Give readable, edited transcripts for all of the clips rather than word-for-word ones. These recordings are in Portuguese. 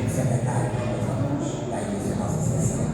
secretário da igreja Nossa Senhora.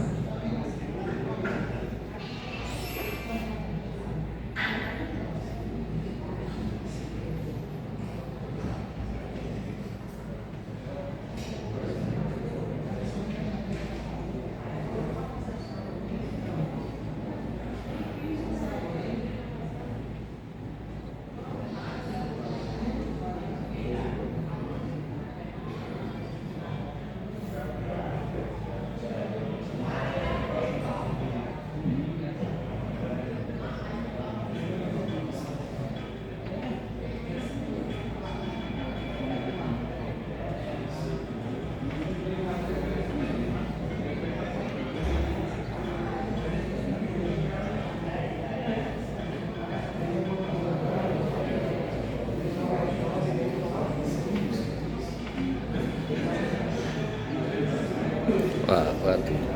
Waduh.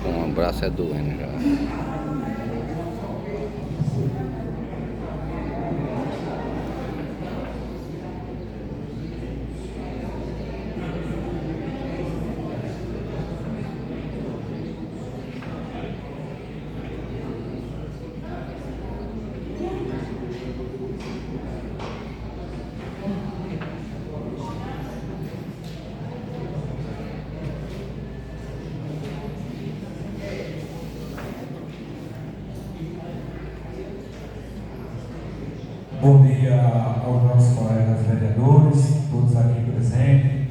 Com o braço doendo já. Bom dia aos nossos colegas vereadores, todos aqui presentes,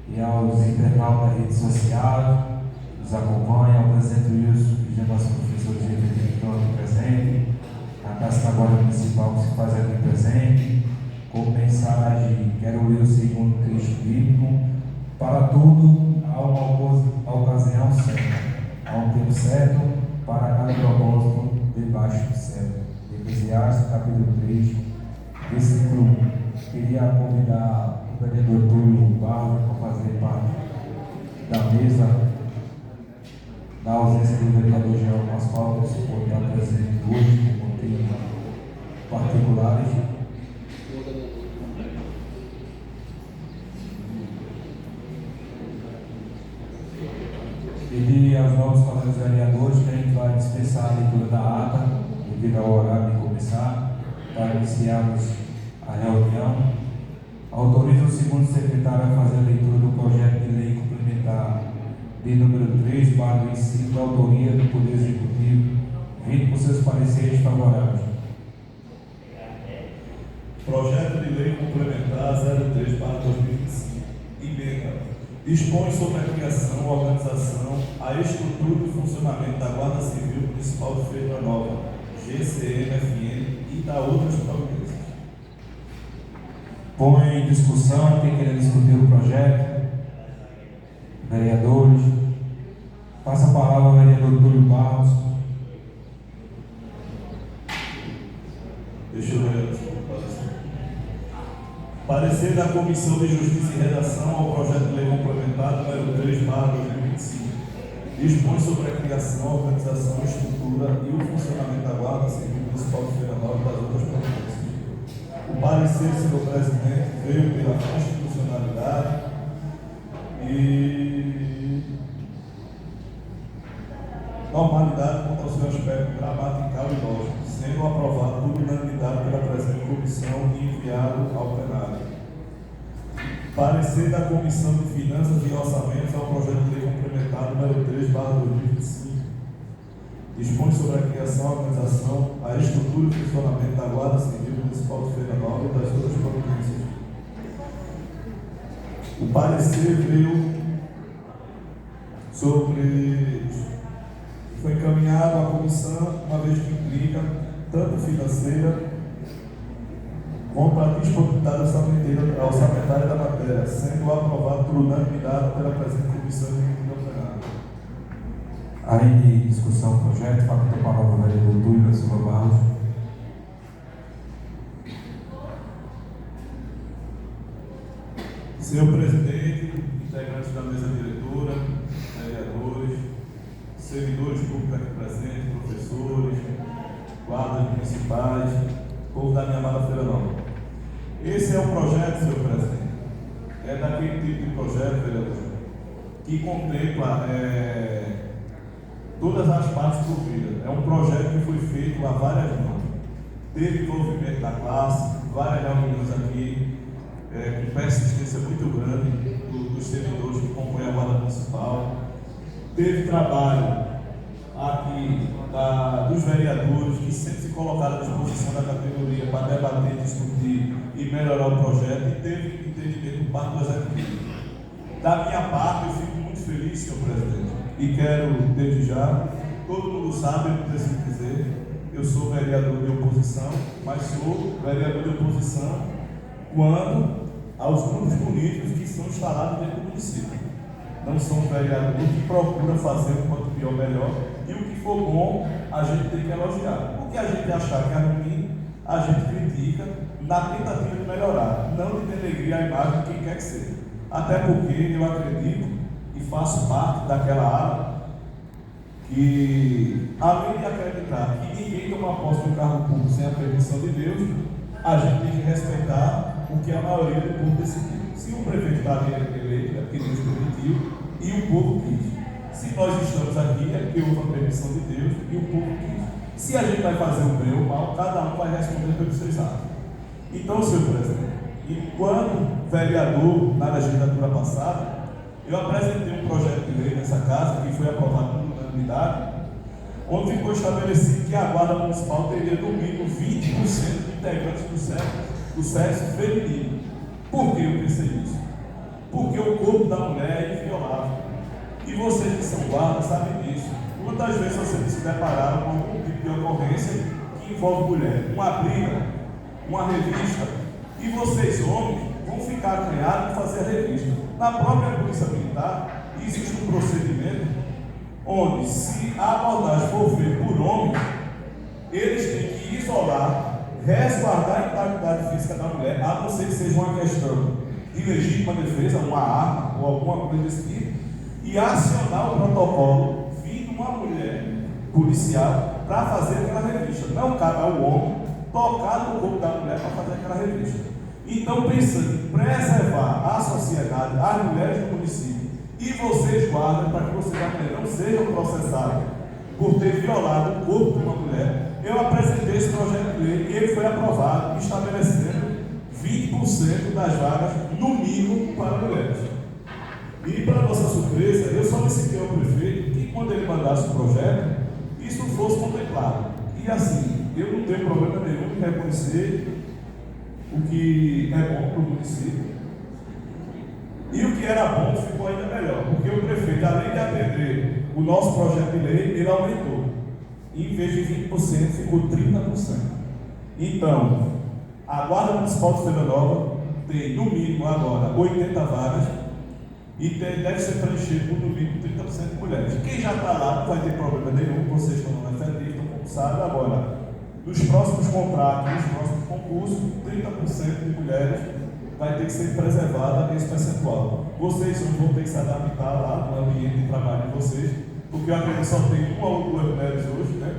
e aos internautas da rede social que nos acompanham, ao presidente Wilson, e aos nossos professores de rede que estão aqui presentes, a Casa Guarda Municipal que se faz aqui presente, com mensagem: quero ler o segundo texto bíblico, para tudo há uma ocasião certa, há um tempo certo para cada propósito debaixo do céu. Eclesiastes, capítulo 3, versículo 1. Queria convidar o vereador Túlio Barros para fazer parte da mesa, na ausência do vereador Jean Pascoal, que se pode estar presente hoje, por motivos particulares. Pedir aos novos colegas vereadores que a gente vai dispensar a leitura da ata, devido ao horário de começar, para iniciarmos a reunião. Autoriza o segundo secretário a fazer a leitura do projeto de lei complementar de número 3/25, da autoria do Poder Executivo, vindo com seus pareceres favoráveis. Projeto de lei complementar 03/2025. Emenda. Dispõe sobre a criação, organização, a estrutura e funcionamento da Guarda Civil Municipal de Feira Nova, GCM-FN, e da outras providências. Põe em discussão quem quer discutir o projeto. Vereadores. Passa a palavra ao vereador Túlio Barros. Deixa eu ver. Parecer da Comissão de Justiça e Redação ao projeto de lei complementar número 3/2025. Dispõe sobre a criação, a organização, a estrutura e o funcionamento da Guarda Civil Municipal de Feira Nova e das outras providências. O parecer, senhor presidente, veio pela constitucionalidade e normalidade quanto ao seu aspecto gramatical e lógico, sendo aprovado por unanimidade pela presente comissão e enviado ao plenário. Parecer da Comissão de Finanças e Orçamentos ao projeto de lei complementar número 3/2025. Dispõe sobre a criação, a organização, a estrutura e funcionamento da Guarda Civil Municipal de Feira Nova e das outras providências. O parecer veio foi encaminhado à comissão, uma vez que implica tanto financeira quanto a disponibilidade orçamentária da matéria, sendo aprovado por unanimidade pela presente comissão e emitido ao plenário. Além de discussão do projeto, faculta a palavra ao vereador Túlio Silva Barros. Senhor presidente, integrantes da mesa diretora, vereadores, servidores públicos aqui presentes, professores, guardas municipais, povo da minha amada Feira Nova. Esse é o projeto, senhor presidente. É daquele tipo de projeto, vereador, que contempla todas as partes envolvidas. É um projeto que foi feito a várias mãos. Teve envolvimento da classe, várias reuniões aqui, com persistência muito grande dos servidores que compõem a Guarda Municipal. Teve trabalho aqui dos vereadores que sempre se colocaram à disposição da categoria para debater, discutir e melhorar o projeto, e teve entendimento por parte do Executivo. Da minha parte, eu fico muito feliz, senhor presidente, e quero, desde já, todo mundo sabe, eu não preciso dizer, eu sou vereador de oposição, mas sou vereador de oposição quando aos grupos políticos que são instalados dentro do município. Não são vereadores que procuram fazer o quanto pior melhor, e o que for bom a gente tem que elogiar. O que a gente achar que é ruim, a gente critica na tentativa de melhorar, não de denegrir a imagem de quem quer que seja. Até porque eu acredito e faço parte daquela ala que, além de acreditar que ninguém toma posse de um cargo público sem a permissão de Deus, a gente tem que respeitar o que a maioria do povo decidiu. Se o prefeito está eleito, é porque Deus permitiu e o povo quis. Se nós estamos aqui, é porque houve a permissão de Deus e o povo quis. Se a gente vai fazer o bem ou o mal, cada um vai responder pelos seus atos. Então, senhor presidente, enquanto vereador na legislatura passada, eu apresentei um projeto de lei nessa casa, que foi aprovado por unanimidade, onde ficou estabelecido que a Guarda Municipal teria no mínimo 20% de integrantes do sexo feminino. Por que eu pensei nisso? Porque o corpo da mulher é inviolável. E vocês que são guardas sabem disso. Quantas vezes vocês se depararam com algum tipo de ocorrência que envolve mulher? Uma briga, uma revista, e vocês, homens, vão ficar acanhados de fazer a revista. Na própria Polícia Militar, existe um procedimento onde, se a abordagem for feita por homens, eles têm que que isolar, resguardar a integridade física da mulher, a não ser que seja uma questão de legítima defesa, uma arma ou alguma coisa desse tipo, e acionar o protocolo vindo uma mulher policial para fazer aquela revista. Não cabe ao homem tocar no corpo da mulher para fazer aquela revista. Então, pensando em preservar a sociedade, as mulheres do município, e vocês guardam para que vocês não sejam processados por ter violado o corpo de uma mulher, eu apresentei esse projeto de lei e ele foi aprovado, estabelecendo 20% das vagas, no mínimo, para mulheres. E, para nossa surpresa, eu solicitei ao prefeito que, quando ele mandasse o projeto, isso fosse contemplado. E assim, eu não tenho problema nenhum em reconhecer o que é bom para o município. E o que era bom ficou ainda melhor, porque o prefeito, além de atender o nosso projeto de lei, ele aumentou. E, em vez de 20%, ficou 30%. Então, a Guarda Municipal de Feira Nova tem, no mínimo, agora, 80 vagas e deve ser preenchido por, no mínimo, 30% de mulheres. Quem já está lá não vai ter problema nenhum, vocês estão no FNI, estão concursados. Agora, nos próximos contratos, nos próximos concursos, 30% de mulheres vai ter que ser preservada esse percentual. Vocês vão ter que se adaptar lá no ambiente de trabalho de vocês, porque eu acredito que só tem uma ou duas mulheres hoje, né?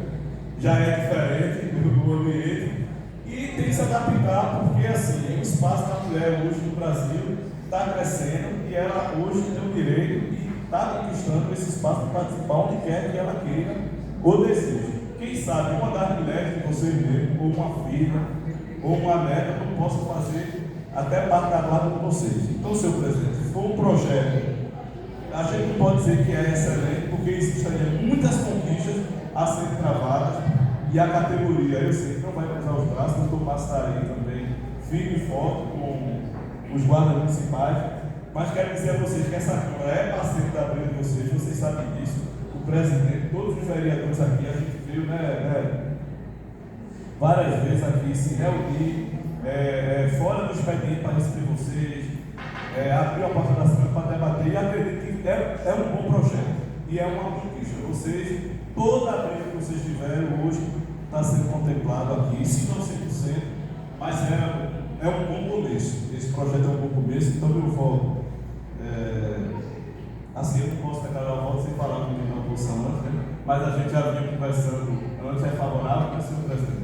Já é diferente do ambiente, e tem que se adaptar, porque assim, o espaço da mulher hoje no Brasil está crescendo e ela hoje tem o direito e está conquistando esse espaço para participar onde quer que ela queira ou deseje. Quem sabe uma das mulheres de vocês mesmos, ou uma filha, ou uma neta, não possa fazer até parte da guarda com vocês. Então, senhor presidente, se for um projeto, a gente não pode dizer que é excelente, porque existem muitas conquistas a serem travadas e a categoria, eu sei que não vai cruzar os braços, o doutor Passarinho também, firme e forte com os guardas municipais, mas quero dizer a vocês que essa Câmara é parceiro da briga de vocês sabem disso. O presidente, todos os vereadores aqui, a gente veio várias vezes aqui se reunir, fora do expediente para receber vocês, abrir a porta da Câmara para debater, e acredito que é um bom projeto e é uma conquista. Vocês, toda a briga que vocês tiveram hoje está sendo contemplado aqui, se não 100%, mas é um bom começo. Esse projeto é um bom começo, então eu voto. Assim, eu não posso declarar o voto sem falar com o da oposição antes, né? Mas a gente já vinha conversando antes, é favorável, né, senhor presidente?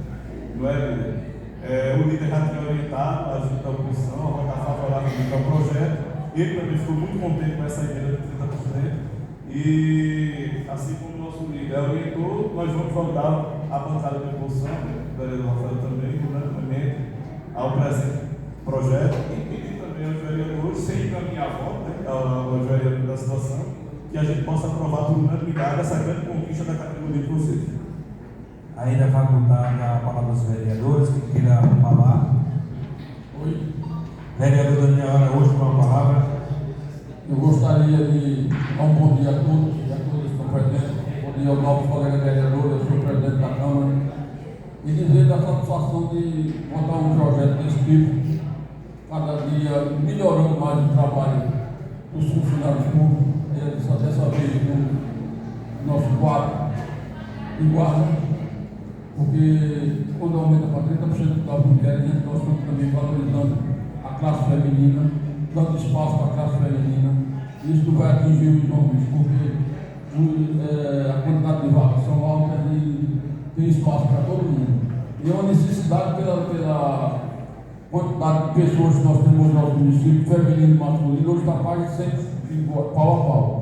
Não é, o líder já tinha orientado a junta da oposição a votar favoravelmente ao projeto. Ele também ficou muito contente com essa emenda de 30%. E, assim como o nosso líder orientou, nós vamos votar a bancada da oposição, o vereador Rafael também, unanimemente, ao presente projeto, e pedir também aos vereadores, sem encaminhar a voto, né, aos vereadores da situação, que a gente possa aprovar por unanimidade essa grande conquista da categoria de vocês. Ainda facultar a palavra aos vereadores que queira falar. Oi. Vereador Daniel Araújo, com a palavra. Eu gostaria de dar um bom dia a todos e a todas que estão presentes. Bom dia aos novos colegas vereadores, ao senhor presidente da Câmara. E dizer da satisfação de montar um projeto desse tipo, cada dia melhorando mais o trabalho dos funcionários públicos, dessa vez do nosso quadro de guarda, porque quando aumenta para 30% das mulheres, nós estamos também valorizando a classe feminina, dando espaço para a classe feminina. Isso vai atingir os homens, porque a quantidade de vagas são altas e tem espaço para todo mundo. E é uma necessidade pela quantidade de pessoas que nós temos no nosso município, feminino e masculino, hoje está quase sempre pau a pau.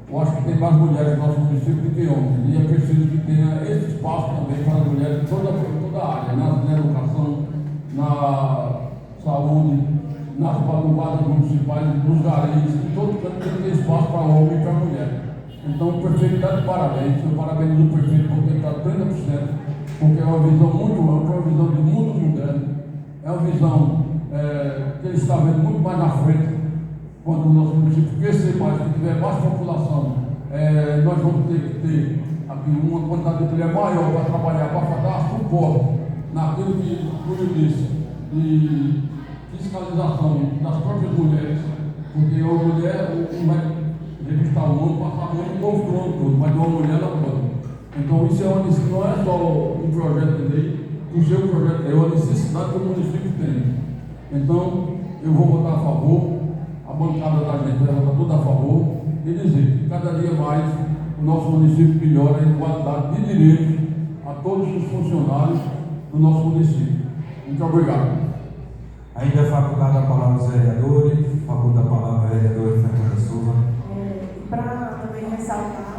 Eu acho que tem mais mulheres no nosso município do que homens, e é preciso que tenha esse espaço também para as mulheres em toda a área, na educação, na saúde, nas guardas municipais, nos garis, em todo canto tem que ter espaço para homem e para mulher. Então o prefeito está de parabéns, eu parabenizo o prefeito por ter dado 30%, porque é uma visão muito ampla, é uma visão de mundo moderno, é uma visão que ele está vendo muito mais na frente, quando o nosso município crescer mais, se tiver mais população, nós vamos ter que ter aqui uma quantidade de mulher maior para trabalhar, para dar suporte naquilo que o Júlio disse, de fiscalização das próprias mulheres, porque a mulher não vai revistar o mundo, passar o mundo controlando tudo, mas uma mulher ela pode. Então isso não é só um projeto de lei, do seu projeto de lei, a necessidade que o município tem. Então, eu vou votar a favor, a bancada da gente vai votar tudo a favor, e dizer que cada dia mais o nosso município melhora em qualidade de direitos a todos os funcionários do nosso município. Muito obrigado. Ainda é facultada a palavra aos vereadores, faculta a palavra ao vereador Fernanda Silva. Para também ressaltar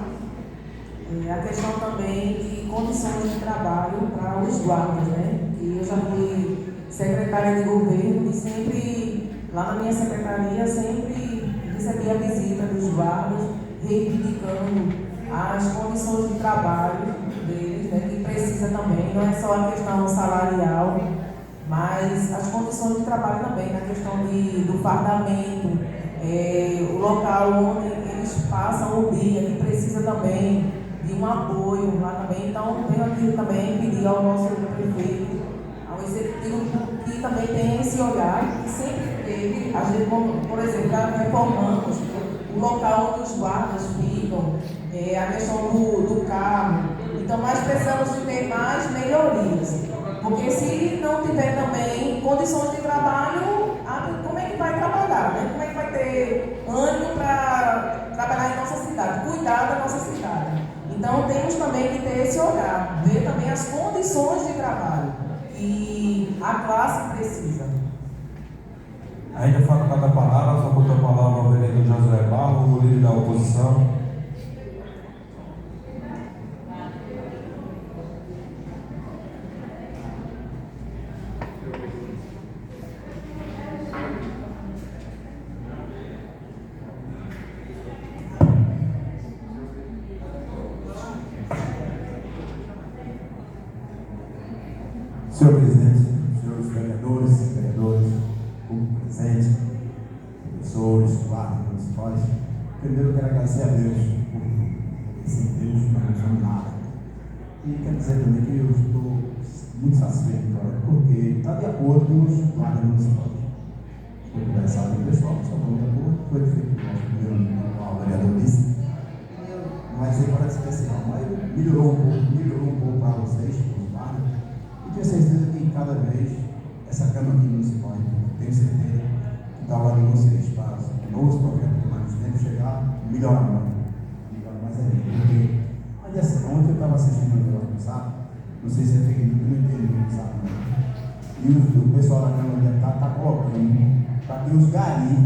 a questão também de condições de trabalho para os guardas, né? Que eu já fui secretária de governo e sempre, lá na minha secretaria, sempre recebi a visita dos guardas, reivindicando as condições de trabalho deles, né? Que precisa também, não é só a questão salarial, mas as condições de trabalho também, na questão do fardamento, o local onde eles passam o dia, que precisa também de um apoio lá também. Então, venho aqui também pedir ao nosso prefeito, ao executivo, que também tem esse olhar, que sempre teve, a gente, por exemplo, reformamos o local onde os guardas ficam, a questão do carro. Então, nós precisamos de ter mais melhorias. Porque se não tiver também condições de trabalho, como é que vai trabalhar, né? Como é que vai ter ânimo para trabalhar em nossa cidade, cuidar da nossa cidade? Então temos também que ter esse olhar, ver também as condições de trabalho que a classe precisa. Ainda facultada a palavra, faculta a palavra ao vereador Josué Barros, o líder da oposição. Senhor presidente, senhores vereadores, público presente, professores, guardas municipais, primeiro eu quero agradecer a Deus por esse Deus que não nos ama nada. E quero dizer também que eu estou muito satisfeito agora, porque está de acordo com os guardas municipais. Foi conversado com o pessoal, só foi de acordo, foi feito o vereador disse. Não vai ser para especial, mas melhorou um pouco para vocês, os guardas. E tenho certeza que cada vez essa Câmara aqui municipal, tenho certeza que está lá de vocês para novos projetos que nós temos que chegar, melhorar mais ainda. Porque olha assim, ontem eu estava assistindo o negócio do SAP, não sei se é fake news, eu não entendo o SAP, não. E o pessoal da Câmara de Deputados está colocando para que os garis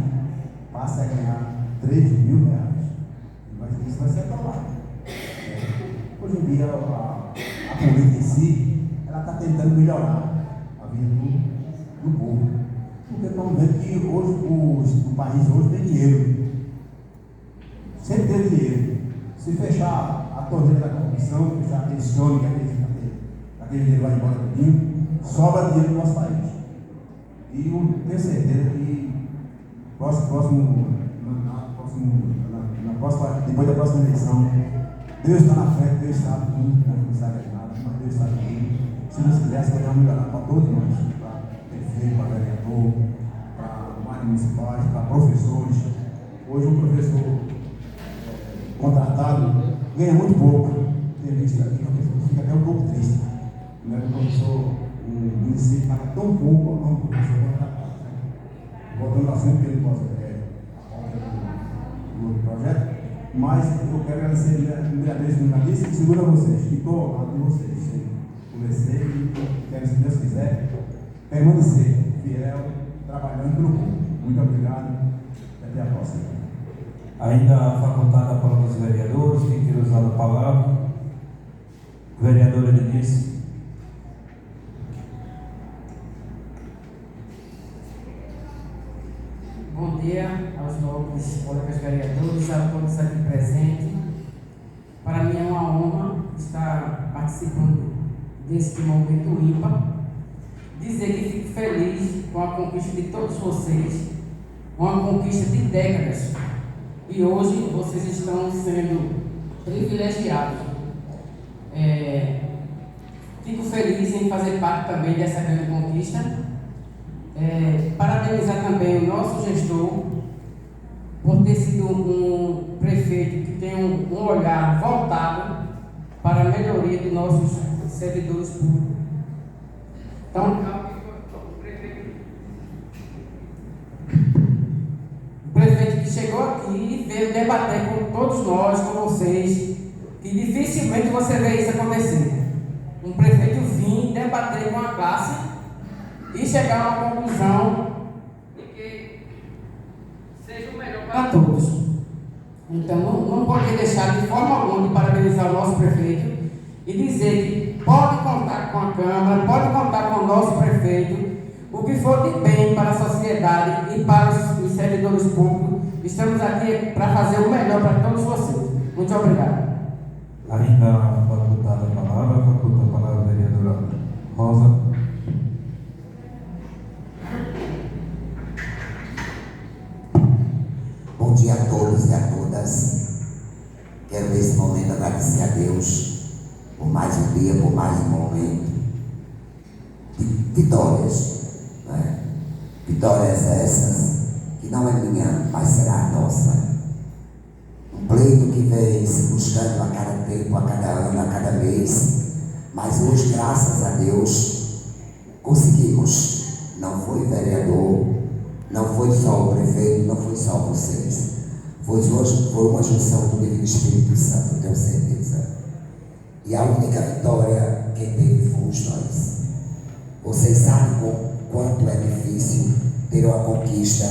passem a ganhar R$3.000. Mas isso vai ser aprovado. Hoje em dia, a política em si, ela está tentando melhorar a vida do povo. Porque estamos vendo que hoje o país hoje tem dinheiro. Sempre tem dinheiro. Se fechar a torneira da corrupção, fechar aquele sonho, aquele dinheiro vai embora tudinho, sobra dinheiro no nosso país. E eu tenho certeza que depois da próxima eleição, Deus está na frente, Deus sabe tudo, não sabe de nada, mas Deus sabe tudo. Se Deus quisesse, vai dar uma melhorada para todos nós, para prefeito, para vereador, para guardas municipais, para professores. Hoje um professor contratado ganha muito pouco. Tem visto aqui, o professor fica até um pouco triste. Não é que o professor, o município paga tão pouco ao professor contratado. Voltando ao assunto que ele possa do projeto, mas eu quero agradecer primeiramente no Cadiz e segundo a vocês, que estou ao lado de vocês. Conversei e quero, se Deus quiser, permanecer fiel, trabalhando pelo povo. Muito obrigado e até a próxima. Ainda facultada a palavra aos vereadores, quem quer usar a palavra? Vereadora Denise. Bom dia aos nobres colegas vereadores, a todos aqui presentes. Para mim é uma honra estar participando deste momento ímpar. Dizer que fico feliz com a conquista de todos vocês, uma conquista de décadas. E hoje vocês estão sendo privilegiados. Fico feliz em fazer parte também dessa grande conquista. Parabenizar também o nosso gestor por ter sido um prefeito que tem um olhar voltado para a melhoria dos nossos servidores públicos. Então, o prefeito que chegou aqui veio debater com todos nós, com vocês, que dificilmente você vê isso acontecer. Um prefeito vir debater com a classe e chegar a uma conclusão de que seja o melhor para todos. Então, não pode deixar de forma alguma de parabenizar o nosso prefeito e dizer que pode contar com a Câmara, pode contar com o nosso prefeito, o que for de bem para a sociedade e para os servidores públicos. Estamos aqui para fazer o melhor para todos vocês. Muito obrigado. Ainda facultada a palavra a vereadora Rosa. Bom dia a todos e a todas. Quero nesse momento agradecer a Deus por mais um dia, por mais um momento de vitórias, né? Vitórias essas que não é minha, mas será nossa. Um pleito que vem se buscando a cada tempo, a cada ano, a cada mês, mas hoje, graças a Deus, conseguimos. Não foi vereador, não foi só o prefeito, não foi só vocês. Foi uma junção do Divino Espírito Santo, tenho certeza. E a única vitória quem teve fomos nós. Vocês sabem quanto é difícil ter uma conquista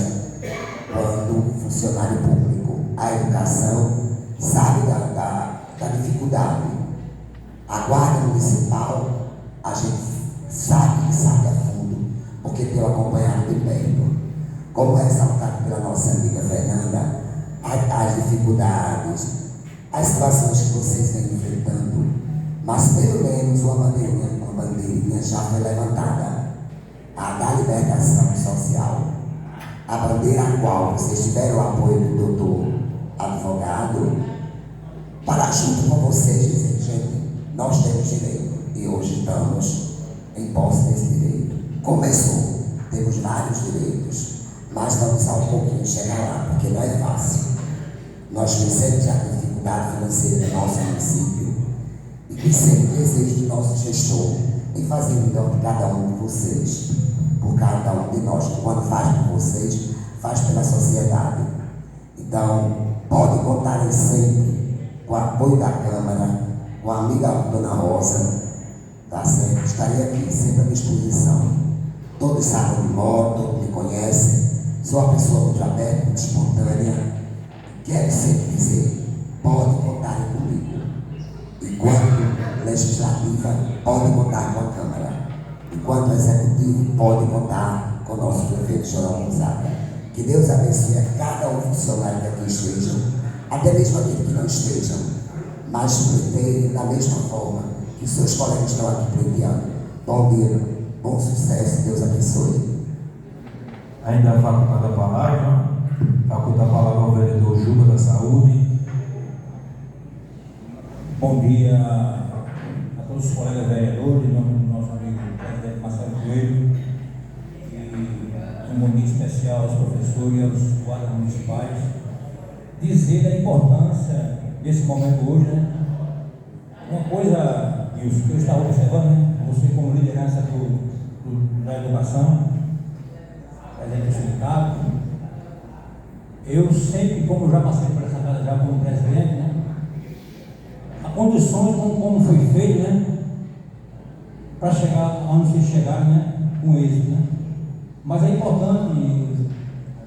quando funcionário público. A educação sabe da dificuldade. A guarda municipal, a gente sabe a fundo, porque tem acompanhado de perto. Como é ressaltado pela nossa amiga Fernanda, as dificuldades, as situações que vocês vêm enfrentando, mas pelo menos uma bandeirinha já foi levantada, a da libertação social, a bandeira a qual vocês tiveram o apoio do doutor advogado, para junto com vocês dizer, gente, nós temos direito, e hoje estamos em posse desse direito. Começou, temos vários direitos, mas vamos só um pouquinho chegar lá, porque não é fácil. Nós conhecemos a dificuldade financeira do nosso município e que sempre desejo do nosso gestor em fazer o melhor de cada um de vocês, por cada um de nós, que quando faz por vocês, faz pela sociedade. Então, pode contar sempre com o apoio da Câmara, com a amiga Dona Rosa, tá certo? Estarei aqui sempre à disposição. Todos sabem de modo, todos me conhecem, sou uma pessoa muito aberta, muito espontânea. Quero sempre dizer, pode contar comigo. Enquanto legislativa, pode contar com a Câmara. Enquanto executivo, pode contar com o nosso prefeito Chorão Gonzaga. Que Deus abençoe a cada um funcionário que aqui estejam, até mesmo aqueles que não estejam, mas pleiteiem da mesma forma que os seus colegas estão aqui pleiteando. Bom dia, bom sucesso, Deus abençoe. Ainda facultada a palavra ao vereador Juba da Saúde. Bom dia a todos os colegas vereadores, em nome do nosso amigo presidente Marcelo Coelho, e um bom dia especial aos professores e aos guardas municipais. Dizer da importância desse momento hoje, né? Uma coisa, Wilson, que eu estava observando, né? Você como liderança da educação, presidente do sindicato, eu sempre, como eu já passei por essa casa já como presidente, né? As condições como foi feito, né? Para chegar onde vocês chegaram, né? Com êxito, né? Mas é importante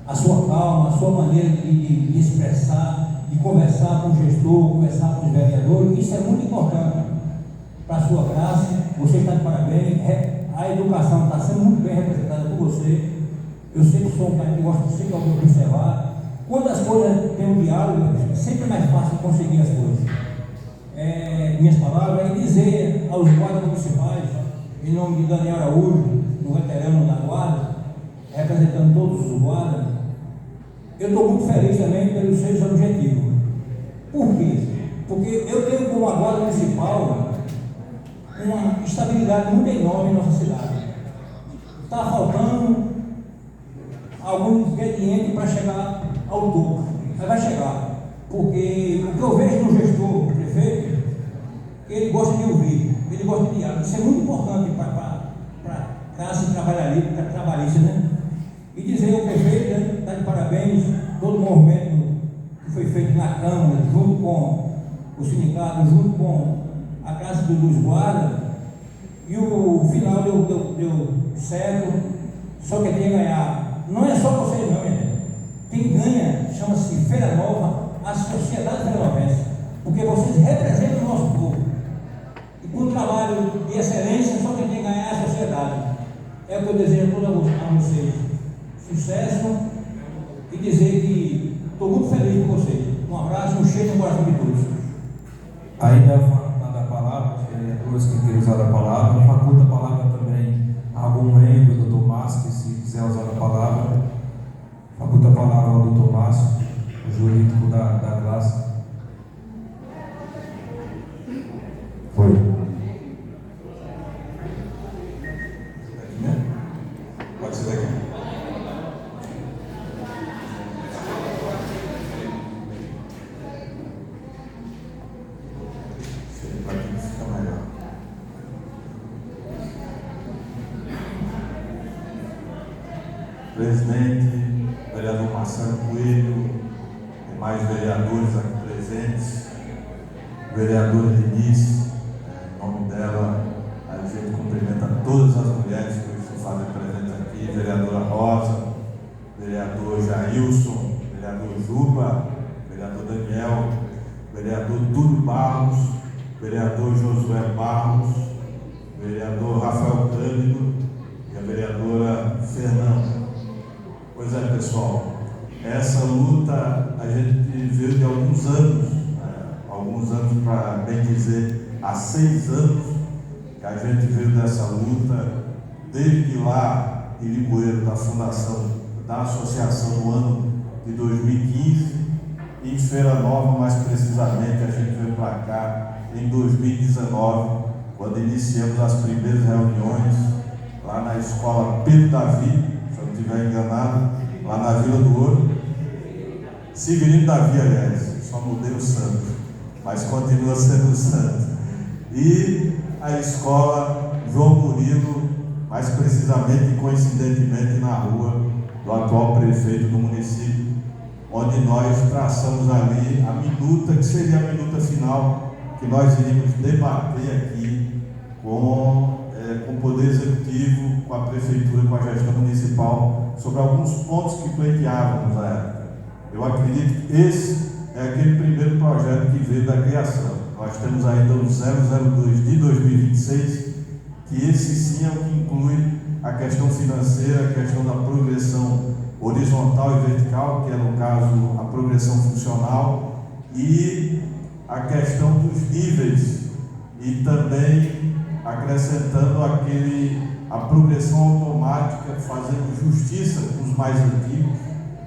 a sua calma, a sua maneira de expressar, de conversar com o gestor, conversar com os vereadores. Isso é muito importante para a sua classe. Você está de parabéns. A educação está sendo muito bem representada por você. Eu sempre sou um cara que gosta sempre de observar. Quando as coisas têm um diálogo, é sempre mais fácil conseguir as coisas. Minhas palavras é dizer aos guardas municipais, em nome de Daniel Araújo, no veterano da guarda, representando todos os guardas, eu estou muito feliz também pelos seus objetivos. Por quê? Porque eu tenho como a guarda municipal uma estabilidade muito enorme em nossa cidade. Está faltando algum ingrediente para chegar ao topo, mas vai chegar. Porque o que eu vejo no gestor, o prefeito, ele gosta de ouvir, ele gosta de diálogo. Isso é muito importante para trabalhista, né? E dizer ao prefeito, né, está de parabéns, todo o movimento que foi feito na Câmara, junto com o sindicato, junto com a Casa dos Guardas, e o final deu certo, só quem tem que ganhar. Não é só vocês não, né? Quem ganha chama-se Feira Nova, a sociedade feranovense, porque vocês representam o nosso povo. E com um trabalho de excelência, só quem tem que ganhar é a sociedade. É o que eu desejo a vocês. Sucesso e dizer que estou muito feliz com vocês. Um abraço, um cheiro no coração de todos. Ainda faltando a palavra, os vereadores que querem usar a palavra, faculta a palavra também a algum membro do Dr. Márcio, que se quiser usar a palavra, faculta a palavra ao Dr. Márcio, o jurídico da classe. Foi. Pode ser daqui. Aqui fica melhor. Presidente, vereador Marcelo Coelho, demais vereadores aqui presentes, vereadora Denise, em nome dela, a gente cumprimenta todas as mulheres que hoje se fazem presentes aqui, vereadora Rosa, vereador Jailson, vereador Juba, vereador Daniel, vereador Túlio Barros, vereador Josué Barros, vereador Rafael Cândido e a vereadora Fernanda. Pois é, pessoal, essa luta a gente veio de alguns anos, para bem dizer, há 6 anos que a gente veio dessa luta, desde lá em Limoeiro, da fundação da associação no ano de 2015, e em Feira Nova, mais precisamente, a gente veio para cá em 2019, quando iniciamos as primeiras reuniões lá na escola Pedro Davi, se eu não estiver enganado, lá na Vila do Ouro. Severino Davi, aliás, só mudei o santo, mas continua sendo o santo. E a escola João Murilo, mais precisamente e coincidentemente na rua do atual prefeito do município, onde nós traçamos ali a minuta, que seria a minuta final, que nós iríamos debater aqui com o Poder Executivo, com a Prefeitura, com a gestão municipal, sobre alguns pontos que pleiteávamos na época. Eu acredito que esse é aquele primeiro projeto que veio da criação. Nós temos ainda o 002 de 2026, que esse sim é o que inclui a questão financeira, a questão da progressão horizontal e vertical, que é no caso a progressão funcional, e a questão dos níveis, e também acrescentando a progressão automática, fazendo justiça com os mais antigos.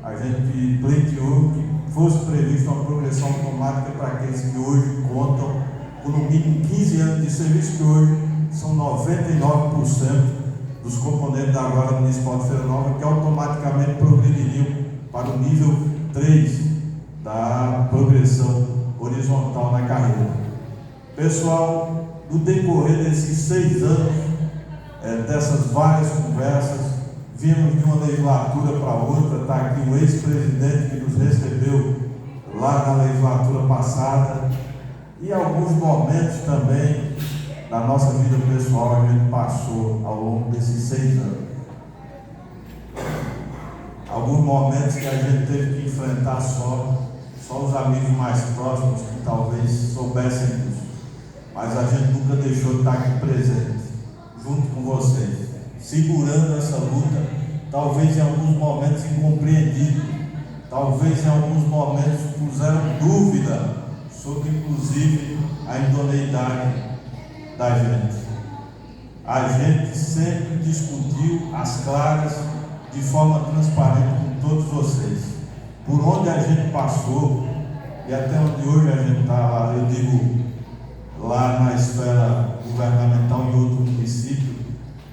A gente pleiteou que fosse prevista uma progressão automática para aqueles que hoje contam com no mínimo 15 anos de serviço, que hoje são 99% dos componentes da Guarda Municipal de Feira Nova, que automaticamente progrediriam para o nível 3 da progressão horizontal na carreira. Pessoal, no decorrer desses 6 anos, dessas várias conversas, vimos de uma legislatura para outra. Está aqui o ex-presidente que nos recebeu lá na legislatura passada, e alguns momentos também da nossa vida pessoal a gente passou ao longo desses 6 anos. Alguns momentos que a gente teve que enfrentar só os amigos mais próximos que talvez soubessem disso, mas a gente nunca deixou de estar aqui presente, junto com vocês, segurando essa luta, talvez em alguns momentos incompreendido, talvez em alguns momentos puseram dúvida sobre, inclusive, a idoneidade da gente. A gente sempre discutiu as claras, de forma transparente com todos vocês, por onde a gente passou e até onde hoje a gente está, eu digo, lá na esfera governamental em outro município,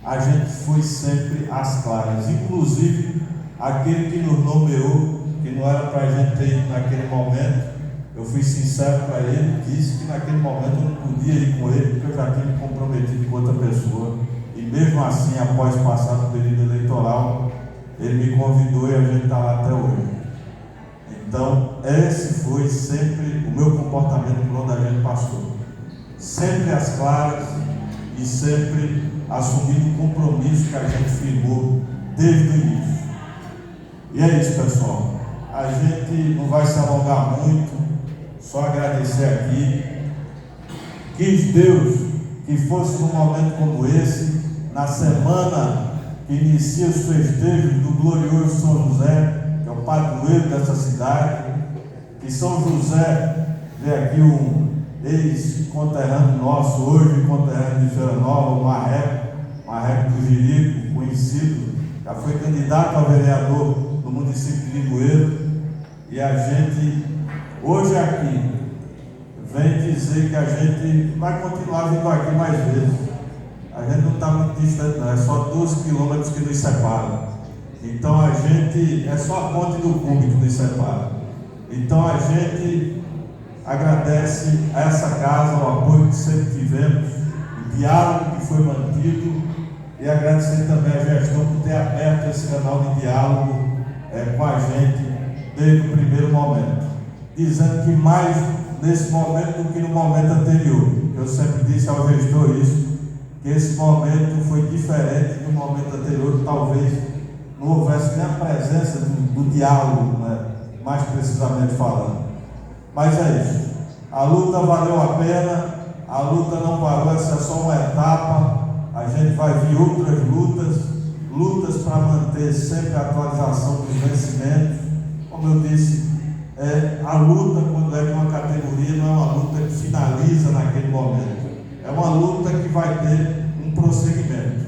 a gente foi sempre às claras, inclusive aquele que nos nomeou, que não era para a gente ter ido naquele momento. Eu fui sincero para ele, disse que naquele momento eu não podia ir com ele, porque eu já tinha me comprometido com outra pessoa e mesmo assim, após passar no período eleitoral, ele me convidou e a gente está lá até hoje. Então, esse foi sempre o meu comportamento por onde a gente passou. Sempre às claras e sempre assumindo o compromisso que a gente firmou desde o início. E é isso, pessoal. A gente não vai se alongar muito, só agradecer aqui. Quis Deus que fosse num momento como esse, na semana que inicia os festejos do glorioso São José, que é o padroeiro dessa cidade, que São José vê aqui um ex-conterrâneo nosso, hoje conterrâneo de Feira Nova, o Marreco do Jerico, conhecido, já foi candidato a vereador no município de Limoeiro, e a gente, hoje aqui, vem dizer que a gente vai continuar vindo aqui mais vezes. A gente não está muito distante, não, é só 12 quilômetros que nos separam. Então a gente, é só a ponte do cume que nos separa. Então a gente agradece a essa casa, o apoio que sempre tivemos, o diálogo que foi mantido, e agradecer também a gestão por ter aberto esse canal de diálogo com a gente desde o primeiro momento, dizendo que mais nesse momento do que no momento anterior. Eu sempre disse ao gestor isso, que esse momento foi diferente do momento anterior, que talvez não houvesse nem a presença do diálogo, né? Mais precisamente falando. Mas é isso. A luta valeu a pena, a luta não parou, essa é só uma etapa. A gente vai vir outras lutas para manter sempre a atualização dos vencimentos. Como eu disse, a luta, quando é de uma categoria, não é uma luta que finaliza naquele momento. É uma luta que vai ter um prosseguimento.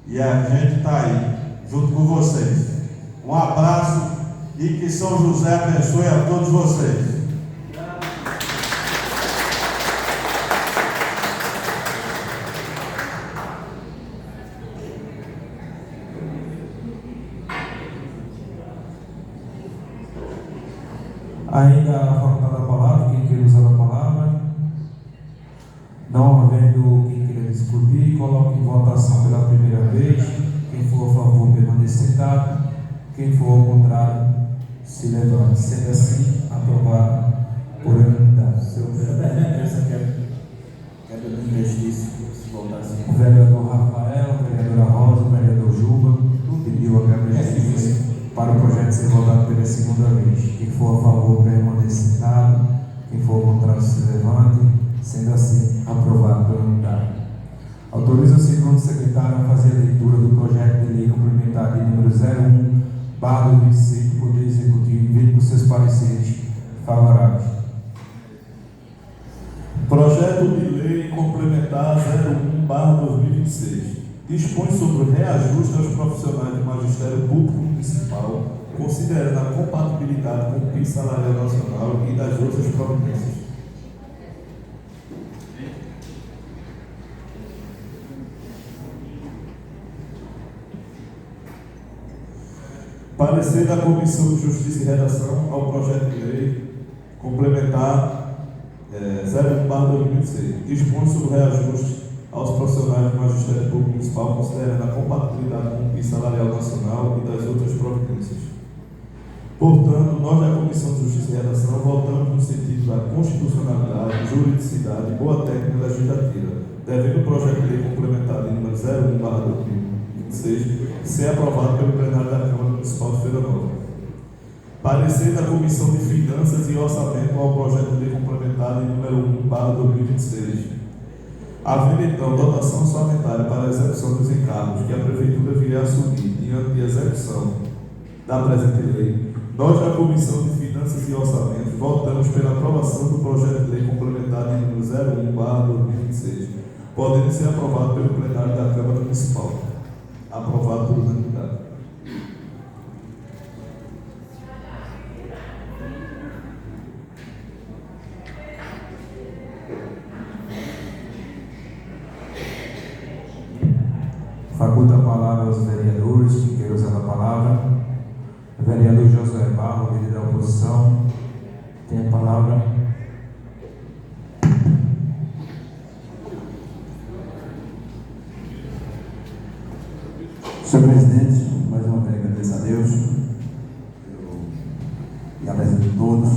E a gente está aí, junto com vocês. Um abraço e que São José abençoe a todos vocês. Ainda faltada a palavra, quem queira usar a palavra? Não havendo quem queira discutir, coloque em votação pela primeira vez. Quem for a favor, permaneça sentado. Quem for ao contrário, se levante. Sendo assim, aprovado por unanimidade. O vereador Rafael, a vereadora Rosa, o vereador Juba pediu a quebra de justiça para o projeto ser votado pela segunda vez. Quem for a favor, permaneça sentado. Quem for ao contrário, se levante. Sendo assim, aprovado pela unanimidade. Autoriza o segundo secretário a fazer a leitura do projeto de lei complementar de número 01/2006 do Poder Executivo, vindo com seus pareceres favoráveis. Projeto de lei complementar 01/2026 dispõe sobre o reajuste aos profissionais do Magistério Público Municipal, considerando a compatibilidade com o piso salarial nacional e das outras providências. Parecer da Comissão de Justiça e Redação ao projeto de lei complementar 01/2026. Dispõe sobre o reajuste aos profissionais do Magistério Público Municipal, considerando a compatibilidade com o piso salarial nacional e das outras providências. Portanto, nós da Comissão de Justiça e Redação votamos no sentido da constitucionalidade, juridicidade e boa técnica legislativa, devendo o projeto de lei complementar de número 01/2026 ser aprovado pelo plenário da Câmara Municipal de Feira Nova. Parecer da Comissão de Finanças e Orçamento ao projeto de lei complementar de número 1/2026. Havendo então dotação orçamentária para a execução dos encargos que a Prefeitura viria a assumir diante de execução da presente lei, nós da Comissão de Finanças e Orçamento votamos pela aprovação do projeto de lei complementar de número 01/2026, podendo ser aprovado pelo plenário da Câmara Municipal. Aprovado por unanimidade. Faculta a palavra aos vereadores que queiram usar a palavra. O vereador Josué Barro, líder da oposição, tem a palavra. Senhor presidente, mais uma vez agradeço a Deus. Eu me apresento a todos.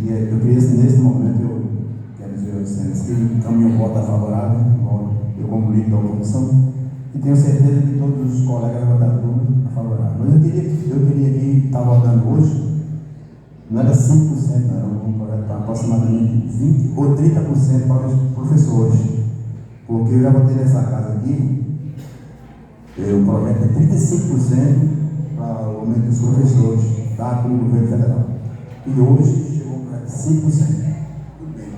Eu queria, nesse momento, eu quero dizer aos senhores que encaminho o voto favorável, eu como líder da oposição, e tenho certeza que todos os colegas vão votar tudo favorável. Mas eu queria aqui estar votando hoje, não era 5%, não, era um projeto para aproximadamente 20% ou 30% para os professores, porque eu já votei nessa casa aqui. O projeto é 35% para o aumento dos professores dado pelo governo federal. E hoje chegou para 5%. Tudo bem.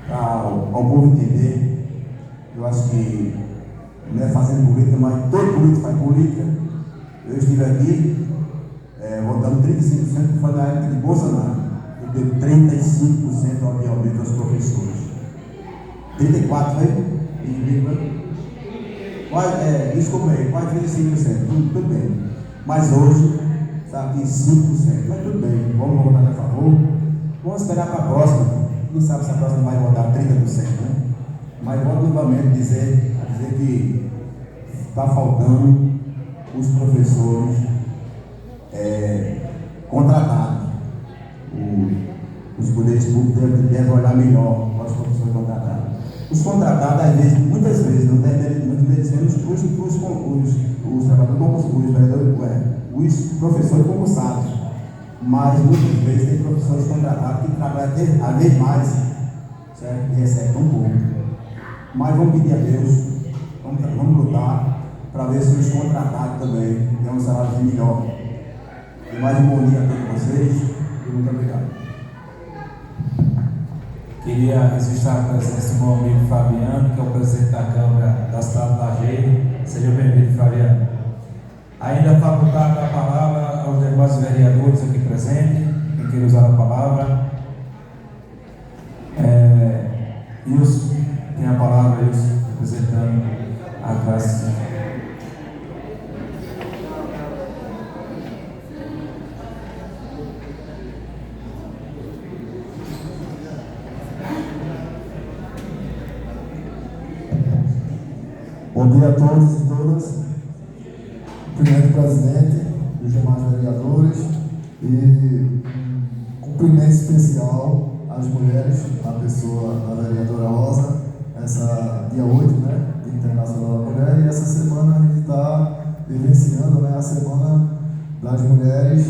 Para ao povo entender, eu acho que não é fazendo política, mas todo político faz política. Eu estive aqui votando 35% foi na época de Bolsonaro. Eu dei 35% de aumento aos professores. 34% foi? Desculpa aí, quase 25%, tudo bem. Mas hoje está aqui 5%, mas tudo bem, vamos votar a favor. Vamos esperar para a próxima. Quem sabe se a próxima vai votar 30%, né? Mas vou novamente dizer que está faltando os professores contratados. Os poderes públicos devem olhar melhor para os professores contratados. Os contratados, às vezes, muitas vezes, não devem ser os trabalhadores os professores concursados, mas muitas vezes tem professores contratados que trabalham às vezes mais, certo? E recebem tão pouco. Mas vamos pedir a Deus, vamos lutar para ver se os contratados também têm um salário melhor. E mais um bom dia a todos vocês e muito obrigado. Queria registrar a presença do meu amigo Fabiano, que é o presidente da Câmara da cidade da Lajeiro. Seja bem-vindo, Fabiano. Ainda facultar a palavra aos demais vereadores aqui presentes, quem queira usar a palavra. Wilson, tem a palavra, Wilson, representando a classe. Bom dia a todos e todas. Cumprimento o presidente, os demais vereadores e cumprimento especial às mulheres, a pessoa da vereadora Rosa, essa dia 8, né, Dia Internacional da Mulher, e essa semana a gente está vivenciando, né, a Semana das Mulheres.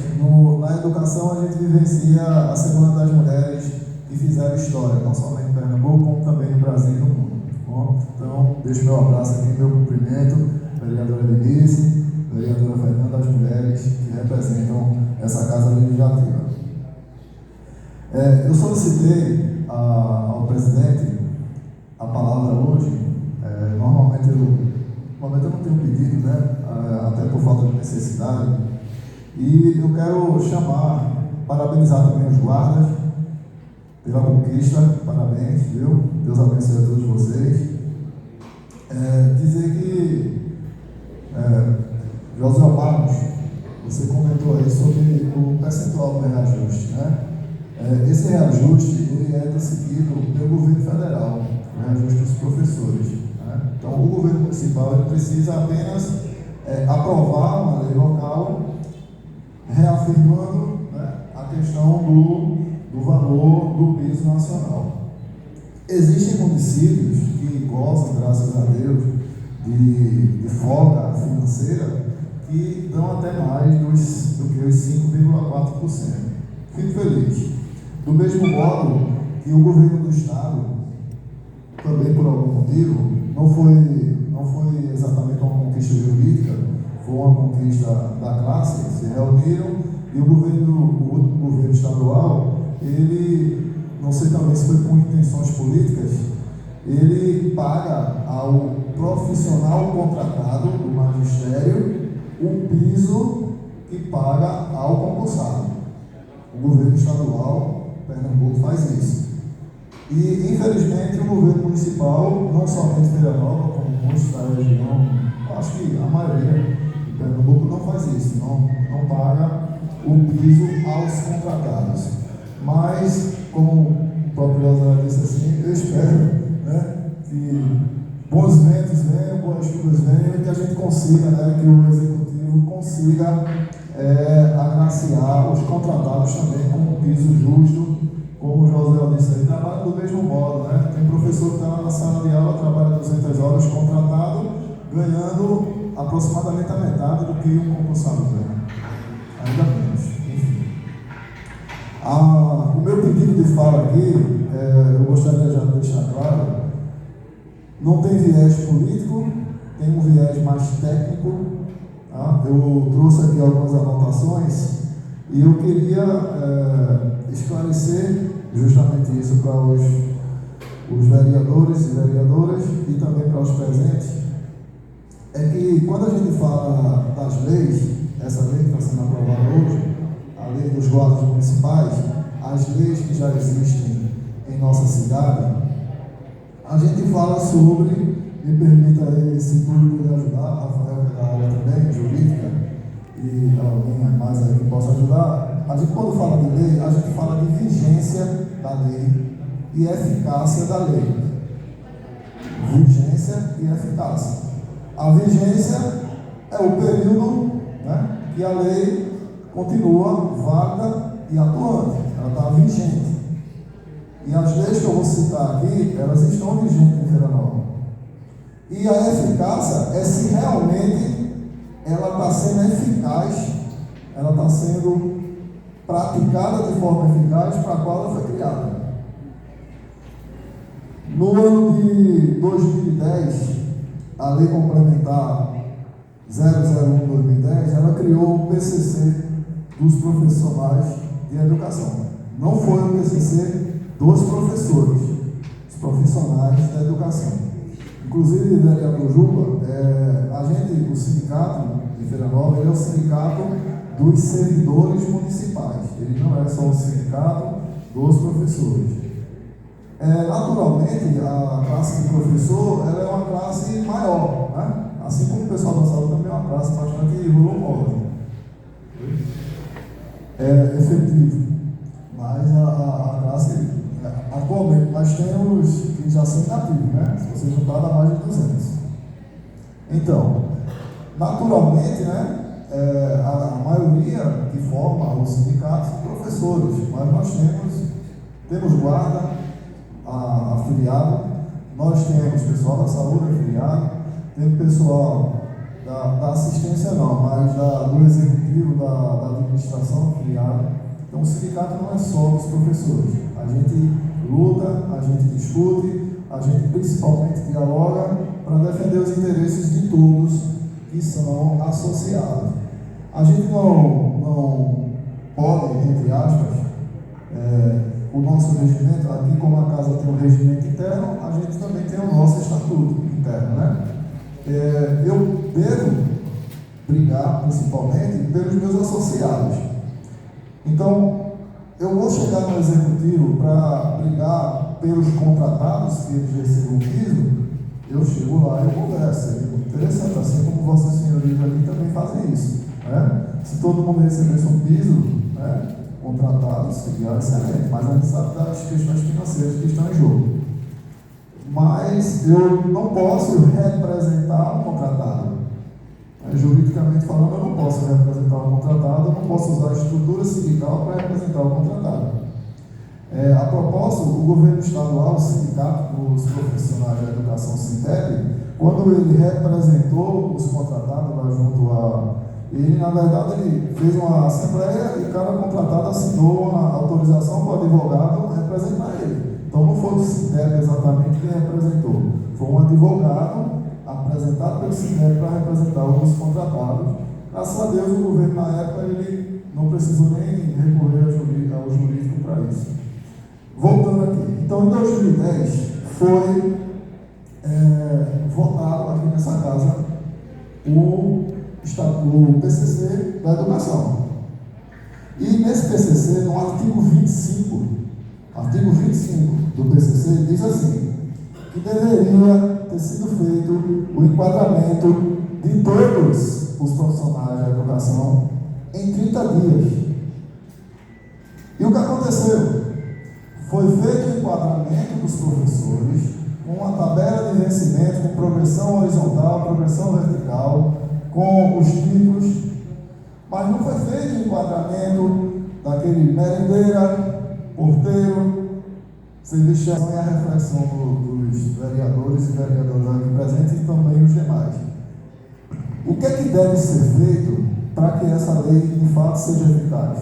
Na educação a gente vivencia a Semana das Mulheres que fizeram história, não somente em Pernambuco, como também no Brasil e no mundo. Bom, então, deixo meu abraço aqui, meu cumprimento, vereadora Denise, vereadora Fernanda, as mulheres que representam essa Casa Legislativa. Eu solicitei ao presidente a palavra hoje. Normalmente eu não tenho pedido, né, até por falta de necessidade, e eu quero parabenizar também os guardas pela conquista, parabéns, viu? Deus abençoe a todos vocês. Dizer que José Barros, você comentou aí sobre o percentual do reajuste, né? Esse reajuste ele é decidido pelo governo federal, o reajuste dos professores, né? Então o governo municipal ele precisa apenas aprovar uma lei local reafirmando, né, a questão do valor do piso nacional. Existem municípios que gozam, graças a Deus, de folga financeira que dão até mais do que os 5,4%. Fico feliz. Do mesmo modo que o governo do Estado, também por algum motivo, não foi exatamente uma conquista jurídica, foi uma conquista da classe, se reuniram e o governo estadual, ele, não sei também se foi por intenções políticas, ele paga ao profissional contratado do magistério o piso que paga ao concursado. O governo estadual, Pernambuco, faz isso. E, infelizmente, o governo municipal, não somente Feira Nova, como muitos da região, acho que a maioria de Pernambuco não faz isso, não paga o piso aos contratados. Mas, como o próprio José disse assim, eu espero, né, que bons ventos venham boas chuvas venham e que a gente consiga, né, que o Executivo consiga agraciar os contratados também com um piso justo, como o José disse, ele trabalha do mesmo modo, né? Tem professor que está lá na sala de aula, trabalha 200 horas contratado, ganhando aproximadamente a metade do que um concursado ganha. Ainda menos, enfim. O meu pedido de fala aqui, eu gostaria já de deixar claro, não tem viés político, tem um viés mais técnico. Tá? Eu trouxe aqui algumas anotações e eu queria esclarecer justamente isso para os vereadores e vereadoras e também para os presentes. É que quando a gente fala das leis, essa lei que está sendo aprovada hoje, a lei dos guardas municipais, as leis que já existem em nossa cidade, a gente fala sobre, me permita aí, se tudo puder ajudar, Rafael que é da área também, jurídica, e alguém mais aí que possa ajudar, a gente quando fala de lei, a gente fala de vigência da lei e eficácia da lei. Vigência e eficácia. A vigência é o período, né, que a lei continua válida e atuante, ela está vigente. E as leis que eu vou citar aqui, elas estão vigentes em Feira Nova. E a eficácia é se realmente ela está sendo eficaz, ela está sendo praticada de forma eficaz para a qual ela foi criada. No ano de 2010, a Lei Complementar 001/2010, ela criou o PCC dos profissionais de educação. Não foi o PCC dos professores, os profissionais da educação. Inclusive, vereador Juba, o sindicato de Feira Nova, ele é o sindicato dos servidores municipais. Ele não é só o sindicato dos professores. Naturalmente, a classe de professor ela é uma classe maior, né? Assim como o pessoal da saúde também é uma classe bastante volumosa. É efetivo. Mas a classe, atualmente, nós temos que já são nativos, né? Se você juntar, dá mais de 200. Então, naturalmente, né? A maioria que forma os sindicatos são professores, mas nós temos guarda afiliado, nós temos pessoal da saúde afiliado, temos pessoal da assistência não, mas do executivo, da administração afiliado. Então o sindicato não é só dos professores, a gente luta, a gente discute, a gente principalmente dialoga para defender os interesses de todos que são associados. A gente não pode, entre aspas, o nosso regimento, aqui como a casa tem um regimento interno, a gente também tem o nosso estatuto interno, né? Eu devo brigar, principalmente, pelos meus associados. Então, eu vou chegar no executivo para brigar pelos contratados que eles recebam o piso, eu chego lá e eu converso. É interessante, assim como vossas senhorias ali também fazem isso, né? Se todo mundo recebesse um piso, né, contratados, seria excelente, mas a gente sabe das questões financeiras que estão em jogo. Mas eu não posso representar o contratado. Juridicamente falando, eu não posso representar o contratado, eu não posso usar a estrutura sindical para representar o contratado. A propósito, o governo estadual, o sindicato dos profissionais da educação Sintep, quando ele representou os contratados lá junto ele, na verdade, ele fez uma assembleia e cada contratado assinou uma autorização para o advogado representar ele. Então não foi o Sintep exatamente quem representou, foi um advogado apresentado pelo Sintep para representar os contratados. Graças a Deus, o governo na época ele não precisou nem recorrer ao jurídico para isso. Voltando aqui, então em 2010 foi votado aqui nessa casa o PCC da educação. E nesse PCC, no artigo 25 do PCC, diz assim, que deveria ter sido feito o enquadramento de todos os profissionais da educação em 30 dias. E o que aconteceu? Foi feito o enquadramento dos professores, com uma tabela de vencimento, com progressão horizontal, progressão vertical, com os títulos, mas não foi feito o enquadramento daquele merendeira, porteiro, serviço e a reflexão dos vereadores e vereadoras aqui presentes e também os demais. O que é que deve ser feito para que essa lei de fato seja eficaz?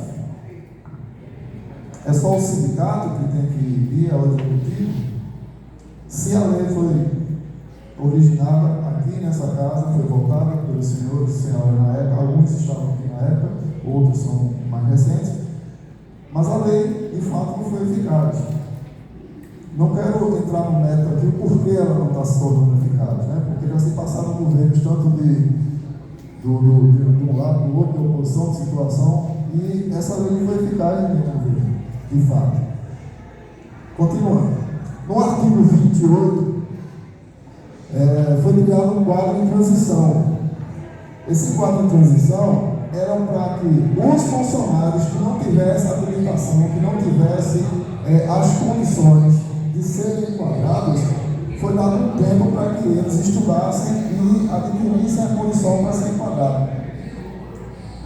É só o sindicato que tem que ir ao executivo? Se a lei foi originada aqui nessa casa, foi votada pelos senhores e senhoras na época, alguns estavam aqui na época, outros são mais recentes, mas a lei de fato não foi eficaz. Não quero entrar no mérito aqui o porquê ela não está se tornando eficaz, né? Porque já se passaram governos tanto de um lado, do outro, de oposição, de situação, e essa lei não foi eficaz em nenhum governo, de fato. Continuando. No artigo 28, foi criado um quadro em transição. Esse quadro em transição era para que os funcionários que não tivessem habilitação, que não tivessem as condições de serem enquadrados, foi dado um tempo para que eles estudassem e adquirissem a condição para ser enquadrado.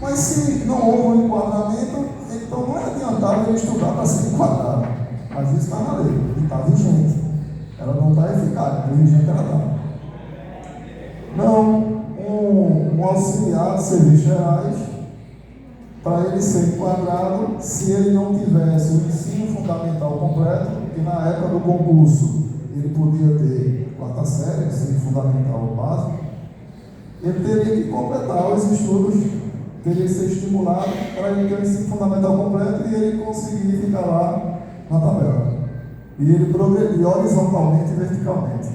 Mas se não houve um enquadramento, então não é adiantável ele estudar para ser enquadrado. Mas isso está na lei, e está vigente. Ela não está eficaz, mas vigente ela está. Não, um auxiliar de serviços gerais, para ele ser enquadrado, se ele não tivesse o ensino fundamental completo, que na época do concurso ele podia ter quarta série, ensino fundamental básico, ele teria que completar os estudos, teria que ser estimulado para ele ter o ensino fundamental completo e ele conseguir ficar lá na tabela. E ele progredir horizontalmente e verticalmente.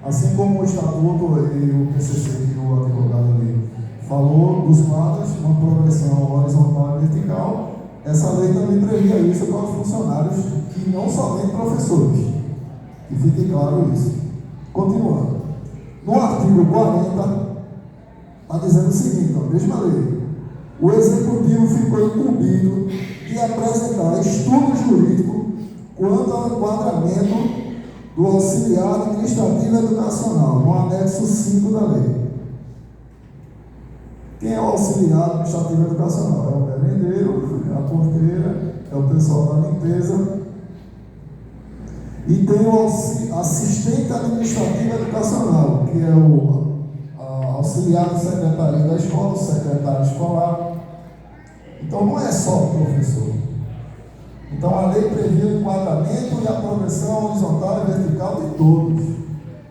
Assim como o Estatuto e o PCC, que o advogado ali falou, dos quadros, uma progressão horizontal e vertical, essa lei também previa isso para os funcionários e não somente professores. Que fique claro isso. Continuando. No artigo 40, está dizendo o seguinte, a mesma lei. O executivo ficou incumbido de apresentar estudo jurídico quanto ao enquadramento do auxiliar administrativo educacional, no anexo 5 da lei. Quem é o auxiliar administrativo educacional? É o merendeiro, é a porteira, é o pessoal da limpeza. E tem o assistente administrativo educacional, que é o auxiliar do secretário da escola, o secretário escolar. Então não é só o professor. Então a lei previa o enquadramento e a progressão horizontal e vertical de todos.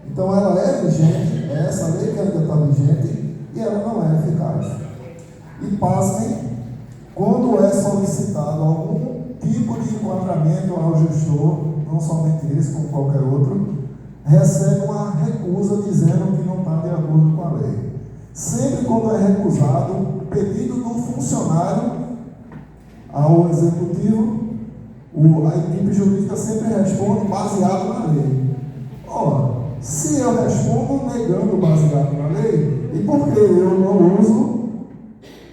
Então ela é vigente, é essa lei que ainda está vigente, e ela não é eficaz. E pasmem, quando é solicitado algum tipo de enquadramento ao gestor, não somente esse, como qualquer outro, recebe uma recusa dizendo que não está de acordo com a lei. Sempre quando é recusado o pedido do funcionário ao executivo, a equipe jurídica sempre responde baseado na lei. Ora, se eu respondo negando baseado na lei, e por que eu não uso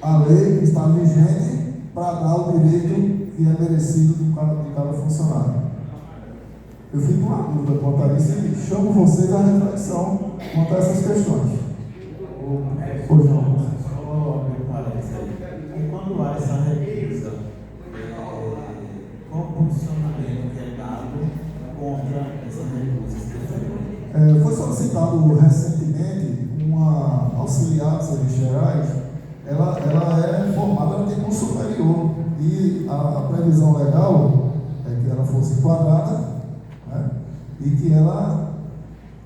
a lei que está vigente para dar o direito que é merecido de cada funcionário? Eu fico na dúvida quanto a isso e chamo vocês à reflexão quanto a essas questões. Pois não. Só meu parênteses aí. Quando há essa recusa, qual o posicionamento que é dado contra essa recusa? Foi solicitado recentemente uma auxiliar de serviços gerais. Ela é formada, ela tem curso superior e a previsão legal é que ela fosse enquadrada, né? E que ela.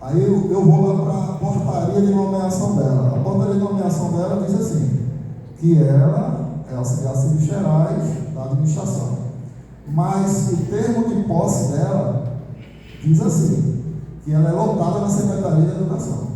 Aí eu vou lá para a portaria de nomeação dela. A portaria de nomeação dela diz assim, que ela é auxiliar de serviços gerais da administração. Mas o termo de posse dela diz assim, que ela é lotada na Secretaria de Educação.